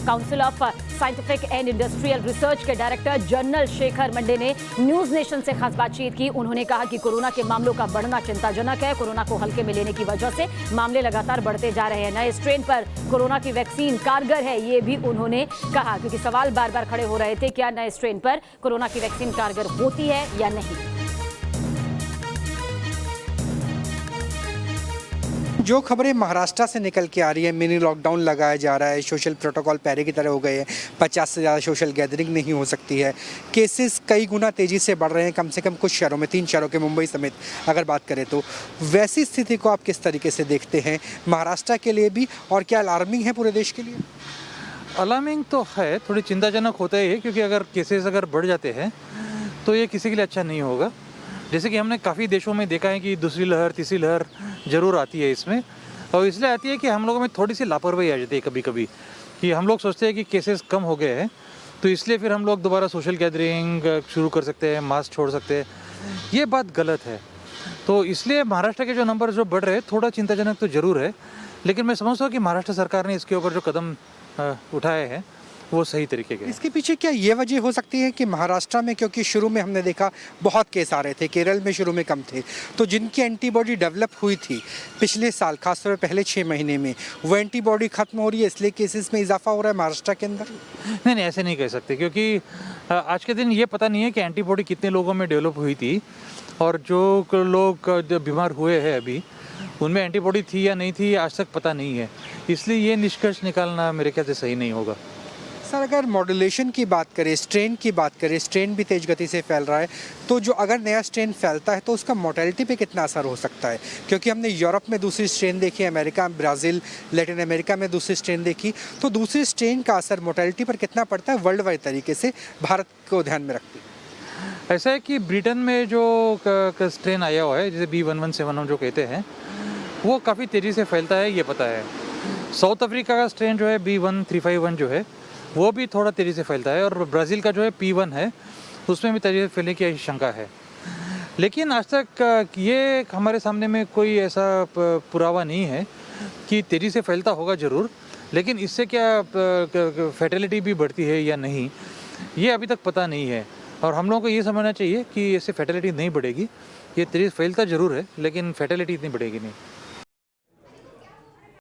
Council of scientific and industrial research के director general Shekhar Monday ने news nation से खास बातचीत की। उन्होंने कहा कि कोरोना के मामलों का बढ़ना चिंताजनक है। कोरोना को हल्के में लेने की वजह से मामले लगातार बढ़ते जा रहे हैं। नए स्ट्रेन पर कोरोना की वैक्सीन कारगर है, ये भी उन्होंने कहा, क्योंकि सवाल बार बार खड़े हो रहे थे, क्या नए स्ट्रेन पर कोरोना की वैक्सीन कारगर होती है या नहीं। जो खबरें महाराष्ट्र से निकल के आ रही है, मिनी लॉकडाउन लगाया जा रहा है, सोशल प्रोटोकॉल पहले की तरह हो गए हैं, 50 से ज़्यादा सोशल गैदरिंग नहीं हो सकती है, केसेस कई गुना तेज़ी से बढ़ रहे हैं, कम से कम कुछ शहरों में, 3 शहरों के मुंबई समेत अगर बात करें तो वैसी स्थिति को आप किस तरीके से देखते हैं महाराष्ट्र के लिए भी, और क्या अलार्मिंग है पूरे देश के लिए? अलार्मिंग तो है, थोड़ी चिंताजनक होता ही है, क्योंकि अगर केसेस अगर बढ़ जाते हैं तो ये किसी के लिए अच्छा नहीं होगा। जैसे कि हमने काफ़ी देशों में देखा है कि दूसरी लहर, तीसरी लहर ज़रूर आती है इसमें, और इसलिए आती है कि हम लोगों में थोड़ी सी लापरवाही आ जाती है कभी कभी, कि हम लोग सोचते हैं कि केसेस कम हो गए हैं तो इसलिए फिर हम लोग दोबारा सोशल गैदरिंग शुरू कर सकते हैं, मास्क छोड़ सकते हैं। ये बात गलत है। तो इसलिए महाराष्ट्र के जो नंबर जो बढ़ रहे हैं थोड़ा चिंताजनक तो ज़रूर है, लेकिन मैं समझता हूँ कि महाराष्ट्र सरकार ने इसके ऊपर जो कदम उठाए हैं वो सही तरीके के। इसके पीछे क्या ये वजह हो सकती है कि महाराष्ट्र में, क्योंकि शुरू में हमने देखा बहुत केस आ रहे थे, केरल में शुरू में कम थे, तो जिनकी एंटीबॉडी डेवलप हुई थी पिछले साल, खासतौर पर पहले 6 महीने में, वो एंटीबॉडी खत्म हो रही है, इसलिए केसेस में इजाफा हो रहा है महाराष्ट्र के अंदर? नहीं, ऐसे नहीं कह सकते, क्योंकि आज के दिन ये पता नहीं है कि एंटीबॉडी कितने लोगों में डेवलप हुई थी, और जो लोग बीमार हुए हैं अभी उनमें एंटीबॉडी थी या नहीं थी आज तक पता नहीं है, इसलिए ये निष्कर्ष निकालना मेरे ख्याल से सही नहीं होगा। सर, अगर मॉड्यूलेशन की बात करें, स्ट्रेन की बात करें, स्ट्रेन भी तेज गति से फैल रहा है, तो जो अगर नया स्ट्रेन फैलता है तो उसका मोर्टेलिटी पे कितना असर हो सकता है? क्योंकि हमने यूरोप में दूसरी स्ट्रेन देखी, अमेरिका, ब्राज़ील, लैटिन अमेरिका में दूसरी स्ट्रेन देखी, तो दूसरी स्ट्रेन का असर मोर्टेलिटी पर कितना पड़ता है वर्ल्ड वाइड तरीके से, भारत को ध्यान में रखते हैं? ऐसा है कि ब्रिटेन में जो स्ट्रेन आया हुआ है, जिसे B1171 हम जो कहते हैं, वो काफ़ी तेज़ी से फैलता है, ये पता है। साउथ अफ्रीका का स्ट्रेन जो है B1351 जो है वो भी थोड़ा तेज़ी से फैलता है, और ब्राज़ील का जो है P1 है उसमें भी तेज़ी से फैलने की शंका है। लेकिन आज तक ये हमारे सामने में कोई ऐसा पुरावा नहीं है कि तेज़ी से फैलता होगा ज़रूर, लेकिन इससे क्या फैटेलिटी भी बढ़ती है या नहीं, ये अभी तक पता नहीं है। और हम लोगों को ये समझना चाहिए कि इससे फैटेलिटी नहीं बढ़ेगी, ये तेज़ी फैलता ज़रूर है लेकिन फैटेलिटी इतनी बढ़ेगी नहीं।